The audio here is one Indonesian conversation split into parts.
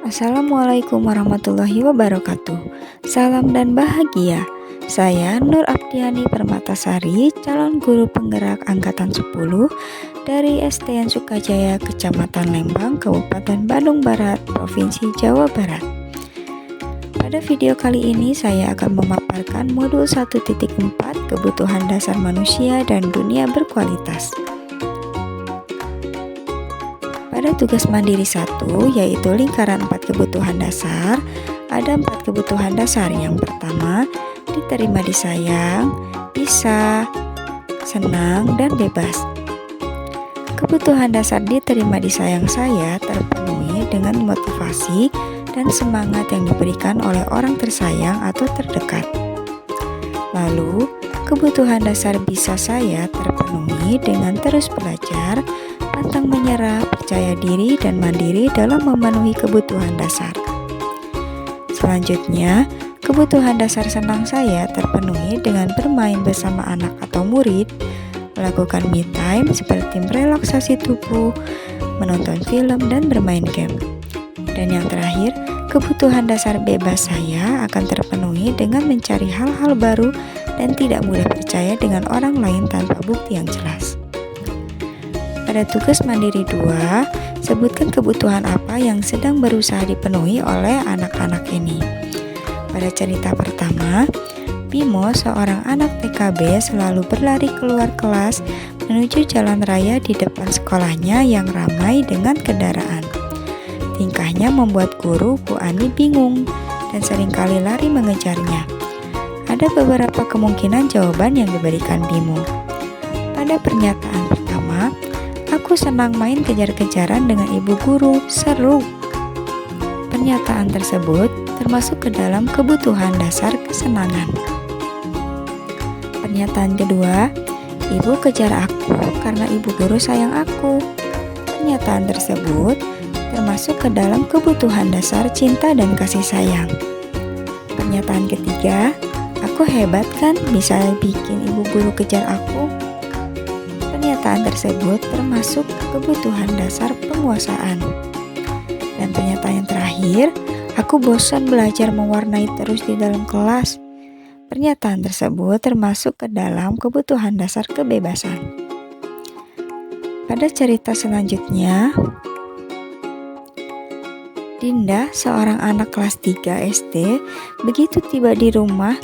Assalamualaikum warahmatullahi wabarakatuh. Salam dan bahagia. Saya Nur Abdiani Permatasari, calon guru penggerak angkatan 10 dari STN Sukajaya, Kecamatan Lembang, Kabupaten Bandung Barat, Provinsi Jawa Barat. Pada video kali ini saya akan memaparkan modul 1.4 kebutuhan dasar manusia dan dunia berkualitas. Pada tugas mandiri 1, yaitu lingkaran 4 kebutuhan dasar, ada 4 kebutuhan dasar. Yang pertama, diterima, disayang, bisa, senang, dan bebas. Kebutuhan dasar diterima, disayang saya terpenuhi dengan motivasi dan semangat yang diberikan oleh orang tersayang atau terdekat. Lalu, kebutuhan dasar bisa saya terpenuhi dengan terus belajar, pantang menyerah, percaya diri, dan mandiri dalam memenuhi kebutuhan dasar. Selanjutnya, kebutuhan dasar senang saya terpenuhi dengan bermain bersama anak atau murid, melakukan me time seperti merelaksasi tubuh, menonton film, dan bermain game. Dan yang terakhir, kebutuhan dasar bebas saya akan terpenuhi dengan mencari hal-hal baru dan tidak mudah percaya dengan orang lain tanpa bukti yang jelas. Pada tugas mandiri 2, sebutkan kebutuhan apa yang sedang berusaha dipenuhi oleh anak-anak ini. Pada cerita pertama, Bimo, seorang anak TKB, selalu berlari keluar kelas menuju jalan raya di depan sekolahnya yang ramai dengan kendaraan. Tingkahnya membuat guru Bu Ani bingung dan seringkali lari mengejarnya. Ada beberapa kemungkinan jawaban yang diberikan Bimo. Pada pernyataan pertama, aku senang main kejar-kejaran dengan ibu guru, seru. Pernyataan tersebut termasuk ke dalam kebutuhan dasar kesenangan. Pernyataan kedua, ibu kejar aku karena ibu guru sayang aku. Pernyataan tersebut termasuk ke dalam kebutuhan dasar cinta dan kasih sayang. Pernyataan ketiga, aku hebat kan bisa bikin ibu guru kejar aku. Pernyataan tersebut termasuk kebutuhan dasar penguasaan. Dan pernyataan yang terakhir, aku bosan belajar mewarnai terus di dalam kelas. Pernyataan tersebut termasuk ke dalam kebutuhan dasar kebebasan. Pada cerita selanjutnya, Dinda, seorang anak kelas 3 SD, begitu tiba di rumah,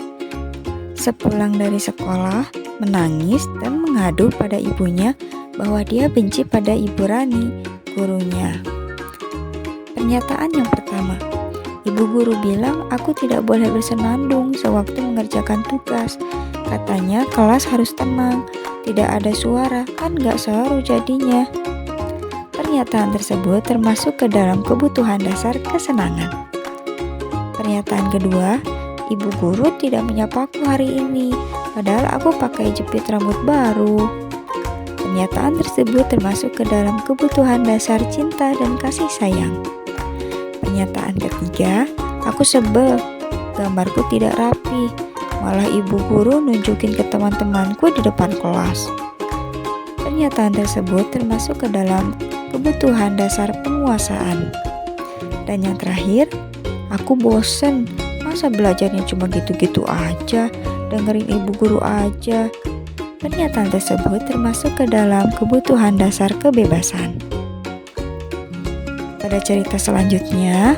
sepulang dari sekolah, menangis dan mengadu pada ibunya bahwa dia benci pada Ibu Rani, gurunya. Pernyataan yang pertama, ibu guru bilang aku tidak boleh bersenandung sewaktu mengerjakan tugas. Katanya kelas harus tenang, tidak ada suara, kan gak seru jadinya. Pernyataan tersebut termasuk ke dalam kebutuhan dasar kesenangan. Pernyataan kedua, ibu guru tidak menyapaku hari ini, padahal aku pakai jepit rambut baru. Pernyataan tersebut termasuk ke dalam kebutuhan dasar cinta dan kasih sayang. Pernyataan ketiga, aku sebel, gambarku tidak rapi, malah ibu guru nunjukin ke teman-temanku di depan kelas. Pernyataan tersebut termasuk ke dalam kebutuhan dasar penguasaan. Dan yang terakhir, aku bosen, masa belajarnya cuma gitu-gitu aja, dengerin ibu guru aja. Pernyataan tersebut termasuk ke dalam kebutuhan dasar kebebasan. Pada cerita selanjutnya,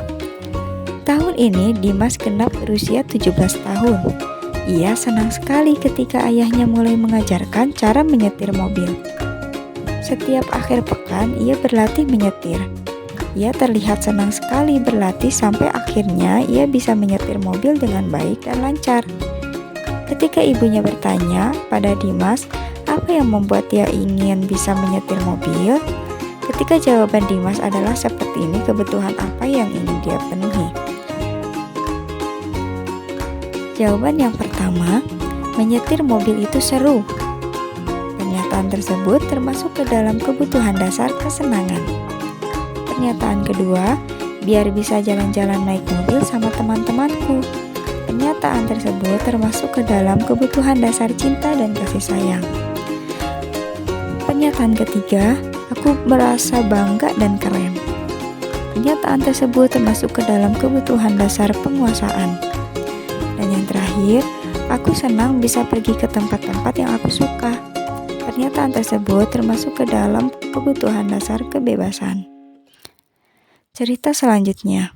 tahun ini Dimas genap berusia 17 tahun. Ia senang sekali ketika ayahnya mulai mengajarkan cara menyetir mobil. Setiap akhir pekan ia berlatih menyetir. Ia terlihat senang sekali berlatih sampai akhirnya ia bisa menyetir mobil dengan baik dan lancar. Ketika ibunya bertanya pada Dimas apa yang membuat dia ingin bisa menyetir mobil, ketika jawaban Dimas adalah seperti ini, kebutuhan apa yang ingin dia penuhi? Jawaban yang pertama, menyetir mobil itu seru. Pernyataan tersebut termasuk ke dalam kebutuhan dasar kesenangan. Pernyataan kedua, biar bisa jalan-jalan naik mobil sama teman-temanku. Pernyataan tersebut termasuk ke dalam kebutuhan dasar cinta dan kasih sayang. Pernyataan ketiga, aku merasa bangga dan keren. Pernyataan tersebut termasuk ke dalam kebutuhan dasar penguasaan. Dan yang terakhir, aku senang bisa pergi ke tempat-tempat yang aku suka. Pernyataan tersebut termasuk ke dalam kebutuhan dasar kebebasan. Cerita selanjutnya.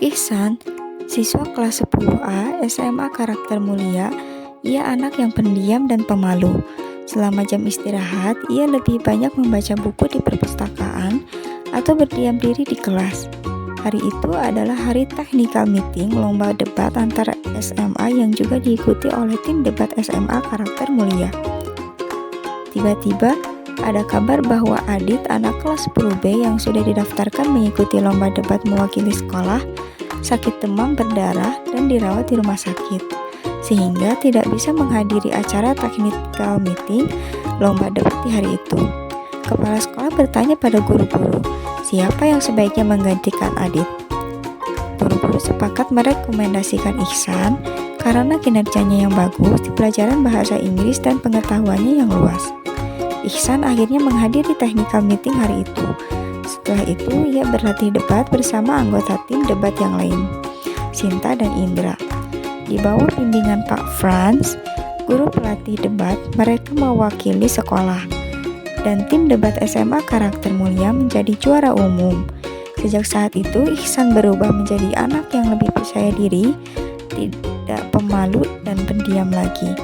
Ihsan, siswa kelas 10A SMA karakter mulia. Ia anak yang pendiam dan pemalu. Selama jam istirahat, ia lebih banyak membaca buku di perpustakaan atau berdiam diri di kelas. Hari itu adalah hari technical meeting lomba debat antara SMA yang juga diikuti oleh tim debat SMA karakter mulia. Tiba-tiba ada kabar bahwa Adit, anak kelas 10B yang sudah didaftarkan mengikuti lomba debat mewakili sekolah, sakit demam berdarah dan dirawat di rumah sakit, sehingga tidak bisa menghadiri acara technical meeting lomba debat di hari itu. Kepala sekolah bertanya pada guru-guru, siapa yang sebaiknya menggantikan Adit? Guru-guru sepakat merekomendasikan Ihsan karena kinerjanya yang bagus di pelajaran bahasa Inggris dan pengetahuannya yang luas. Ihsan akhirnya menghadiri technical meeting hari itu. Setelah itu, ia berlatih debat bersama anggota tim debat yang lain, Sinta dan Indra. Di bawah bimbingan Pak Franz, guru pelatih debat, mereka mewakili sekolah. Dan tim debat SMA karakter mulia menjadi juara umum. Sejak saat itu, Ihsan berubah menjadi anak yang lebih percaya diri, tidak pemalu dan pendiam lagi.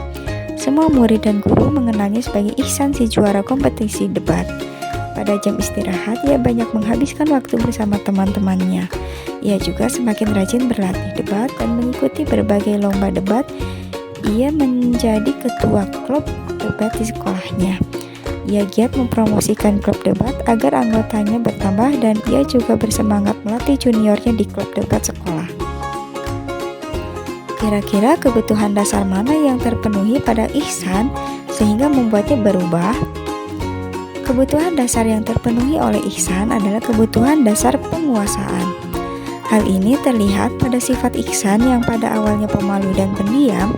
Semua murid dan guru mengenalnya sebagai Ihsan si juara kompetisi debat. Pada jam istirahat, ia banyak menghabiskan waktu bersama teman-temannya. Ia juga semakin rajin berlatih debat dan mengikuti berbagai lomba debat. Ia menjadi ketua klub debat di sekolahnya. Ia giat mempromosikan klub debat agar anggotanya bertambah dan ia juga bersemangat melatih juniornya di klub debat sekolah. Kira-kira kebutuhan dasar mana yang terpenuhi pada Ihsan sehingga membuatnya berubah? Kebutuhan dasar yang terpenuhi oleh Ihsan adalah kebutuhan dasar penguasaan. Hal ini terlihat pada sifat Ihsan yang pada awalnya pemalu dan pendiam,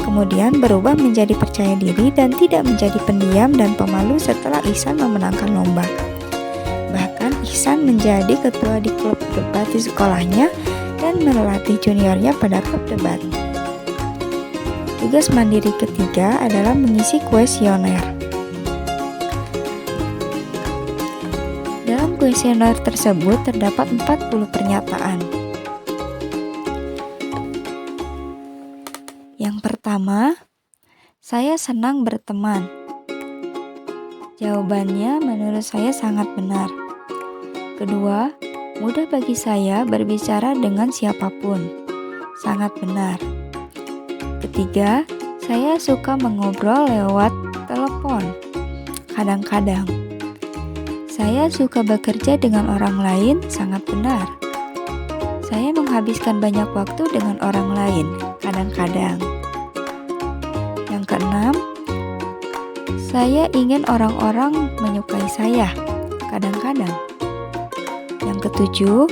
kemudian berubah menjadi percaya diri dan tidak menjadi pendiam dan pemalu setelah Ihsan memenangkan lomba. Bahkan Ihsan menjadi ketua di klub debat di sekolahnya dan melatih juniornya pada klub debat. Tugas mandiri ketiga adalah mengisi kuesioner. Dalam kuesioner tersebut terdapat 40 pernyataan. Yang pertama, saya senang berteman. Jawabannya menurut saya sangat benar. Kedua, mudah bagi saya berbicara dengan siapapun. Sangat benar. Ketiga, saya suka mengobrol lewat telepon. Kadang-kadang. Saya suka bekerja dengan orang lain. Sangat benar. Saya menghabiskan banyak waktu dengan orang lain. Kadang-kadang. Yang keenam, saya ingin orang-orang menyukai saya. Kadang-kadang. Yang ketujuh,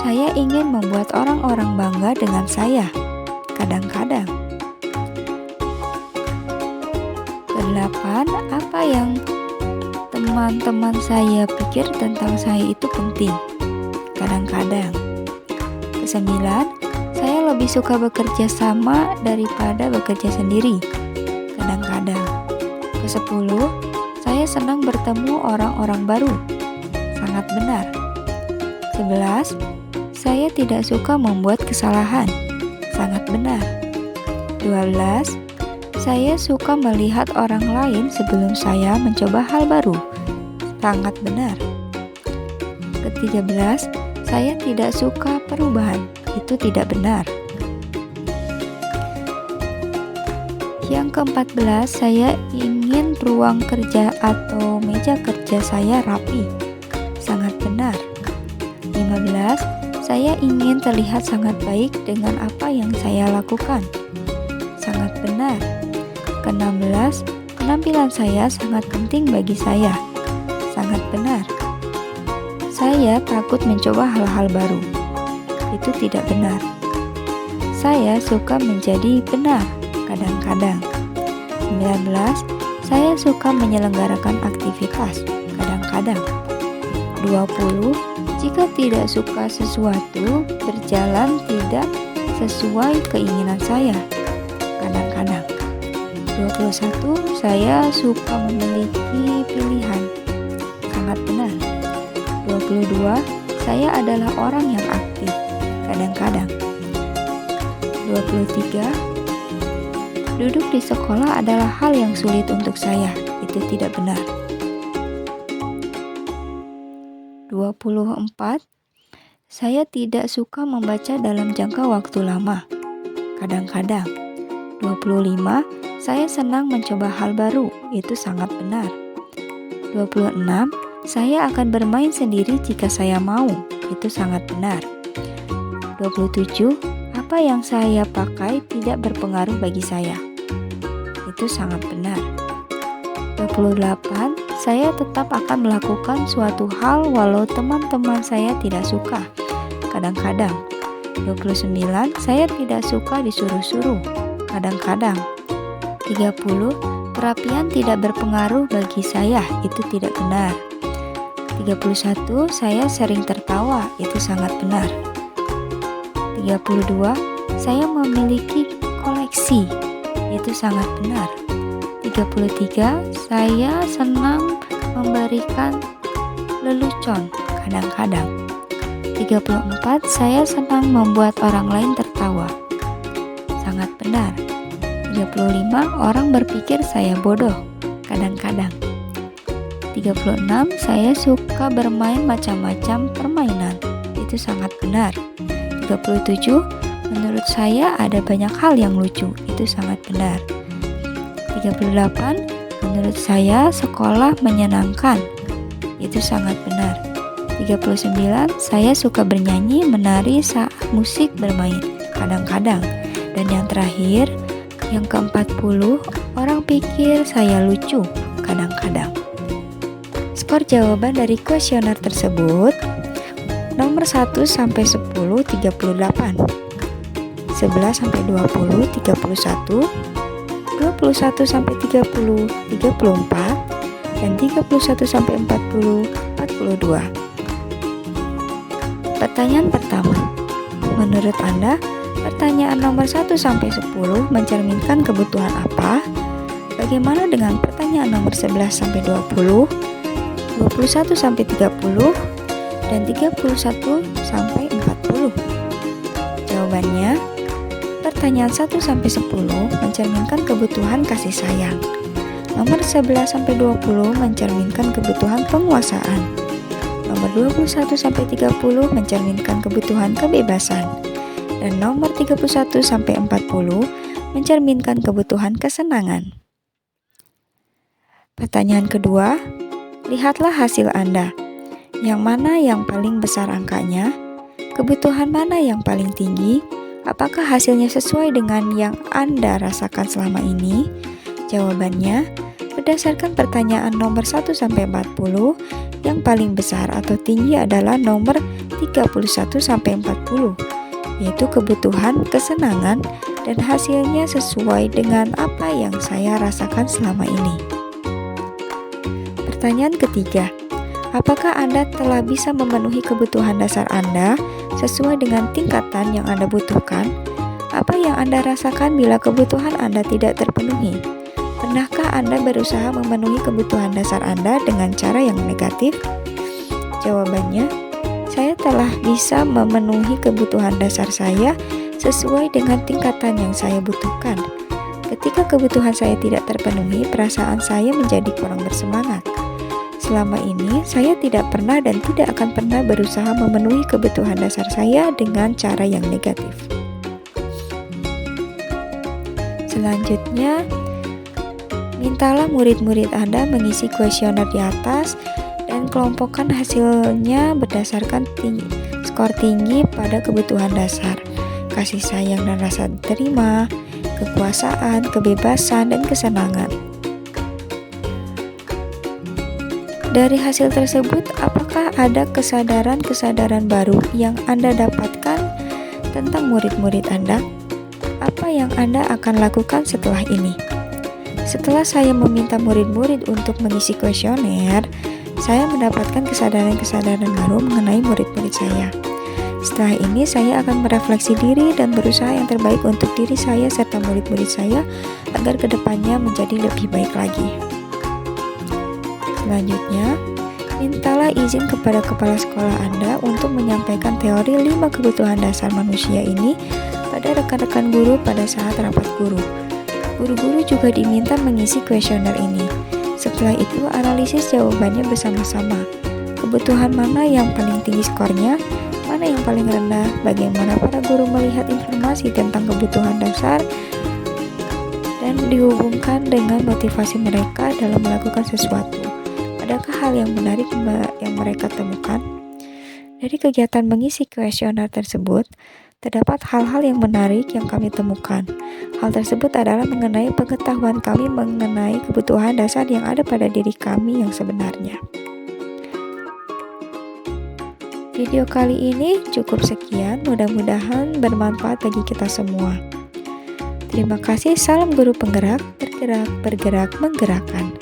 saya ingin membuat orang-orang bangga dengan saya. Kadang-kadang. Kedelapan, apa yang teman-teman saya pikir tentang saya itu penting. Kadang-kadang. Kesembilan, saya lebih suka bekerja sama daripada bekerja sendiri. Kadang-kadang. Kesepuluh, saya senang bertemu orang-orang baru. Sangat benar. 11. Saya tidak suka membuat kesalahan. Sangat benar. 12. Saya suka melihat orang lain sebelum saya mencoba hal baru. Sangat benar. Ke-13, saya tidak suka perubahan. Itu tidak benar. Yang ke-14, saya ingin ruang kerja atau meja kerja saya rapi. Sangat benar. 15, saya ingin terlihat sangat baik dengan apa yang saya lakukan. Sangat benar. Ke-16, penampilan saya sangat penting bagi saya. Sangat benar. Saya takut mencoba hal-hal baru. Itu tidak benar. Saya suka menjadi benar. Kadang-kadang. 19, saya suka menyelenggarakan aktivitas. Kadang-kadang. 20. Jika tidak suka sesuatu, berjalan tidak sesuai keinginan saya. Kadang-kadang. 21. Saya suka memiliki pilihan. Sangat benar. 22. Saya adalah orang yang aktif. Kadang-kadang. 23. Duduk di sekolah adalah hal yang sulit untuk saya. Itu tidak benar. 24. Saya tidak suka membaca dalam jangka waktu lama. Kadang-kadang. 25. Saya senang mencoba hal baru. Itu sangat benar. 26. Saya akan bermain sendiri jika saya mau. Itu sangat benar. 27. Apa yang saya pakai tidak berpengaruh bagi saya. Itu sangat benar. 28. Saya tetap akan melakukan suatu hal walau teman-teman saya tidak suka. Kadang-kadang. 29. Saya tidak suka disuruh-suruh. Kadang-kadang. 30. Perapian tidak berpengaruh bagi saya. Itu tidak benar. 31. Saya sering tertawa. Itu sangat benar. 32. Saya memiliki koleksi. Itu sangat benar. 33. Saya senang memberikan lelucon. Kadang-kadang. 34. Saya senang membuat orang lain tertawa. Sangat benar. 35. Orang berpikir saya bodoh. Kadang-kadang. 36. Saya suka bermain macam-macam permainan. Itu sangat benar. 37. Menurut saya ada banyak hal yang lucu. Itu sangat benar. 38. Menurut saya sekolah menyenangkan. Itu sangat benar. 39. Saya suka bernyanyi, menari saat musik bermain. Kadang-kadang. Dan yang terakhir, yang ke-40, orang pikir saya lucu. Kadang-kadang. Skor jawaban dari kuesioner tersebut: nomor 1 sampai 10 38, 11 sampai 20 31, 21 sampai 30 34, dan 31 sampai 40 42. Pertanyaan pertama. Menurut Anda, pertanyaan nomor 1 sampai 10 mencerminkan kebutuhan apa? Bagaimana dengan pertanyaan nomor 11 sampai 20, 21 sampai 30, dan 31 sampai 40? Jawabannya, pertanyaan 1 sampai 10 mencerminkan kebutuhan kasih sayang. Nomor 11 sampai 20 mencerminkan kebutuhan penguasaan. Nomor 21 sampai 30 mencerminkan kebutuhan kebebasan. Dan nomor 31 sampai 40 mencerminkan kebutuhan kesenangan. Pertanyaan kedua, lihatlah hasil Anda. Yang mana yang paling besar angkanya? Kebutuhan mana yang paling tinggi? Apakah hasilnya sesuai dengan yang Anda rasakan selama ini? Jawabannya, berdasarkan pertanyaan nomor 1 sampai 40, yang paling besar atau tinggi adalah nomor 31 sampai 40, yaitu kebutuhan kesenangan, dan hasilnya sesuai dengan apa yang saya rasakan selama ini. Pertanyaan ketiga, apakah Anda telah bisa memenuhi kebutuhan dasar Anda sesuai dengan tingkatan yang Anda butuhkan? Apa yang Anda rasakan bila kebutuhan Anda tidak terpenuhi? Pernahkah Anda berusaha memenuhi kebutuhan dasar Anda dengan cara yang negatif? Jawabannya, saya telah bisa memenuhi kebutuhan dasar saya sesuai dengan tingkatan yang saya butuhkan. Ketika kebutuhan saya tidak terpenuhi, perasaan saya menjadi kurang bersemangat. Selama ini, saya tidak pernah dan tidak akan pernah berusaha memenuhi kebutuhan dasar saya dengan cara yang negatif. Selanjutnya, mintalah murid-murid Anda mengisi kuesioner di atas dan kelompokkan hasilnya berdasarkan skor tinggi pada kebutuhan dasar, kasih sayang dan rasa terima, kekuasaan, kebebasan, dan kesenangan. Dari hasil tersebut, apakah ada kesadaran-kesadaran baru yang Anda dapatkan tentang murid-murid Anda? Apa yang Anda akan lakukan setelah ini? Setelah saya meminta murid-murid untuk mengisi kuesioner, saya mendapatkan kesadaran-kesadaran baru mengenai murid-murid saya. Setelah ini, saya akan merefleksi diri dan berusaha yang terbaik untuk diri saya serta murid-murid saya agar kedepannya menjadi lebih baik lagi. Selanjutnya, mintalah izin kepada kepala sekolah Anda untuk menyampaikan teori 5 kebutuhan dasar manusia ini pada rekan-rekan guru pada saat rapat guru. Guru-guru juga diminta mengisi kuesioner ini. Setelah itu, analisis jawabannya bersama-sama. Kebutuhan mana yang paling tinggi skornya, mana yang paling rendah, bagaimana para guru melihat informasi tentang kebutuhan dasar, dan dihubungkan dengan motivasi mereka dalam melakukan sesuatu. Adakah hal yang menarik yang mereka temukan? Dari kegiatan mengisi kuesioner tersebut, terdapat hal-hal yang menarik yang kami temukan. Hal tersebut adalah mengenai pengetahuan kami mengenai kebutuhan dasar yang ada pada diri kami yang sebenarnya. Video kali ini cukup sekian, mudah-mudahan bermanfaat bagi kita semua. Terima kasih, salam guru penggerak, bergerak, bergerak, menggerakkan.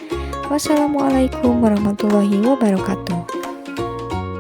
Wassalamualaikum warahmatullahi wabarakatuh.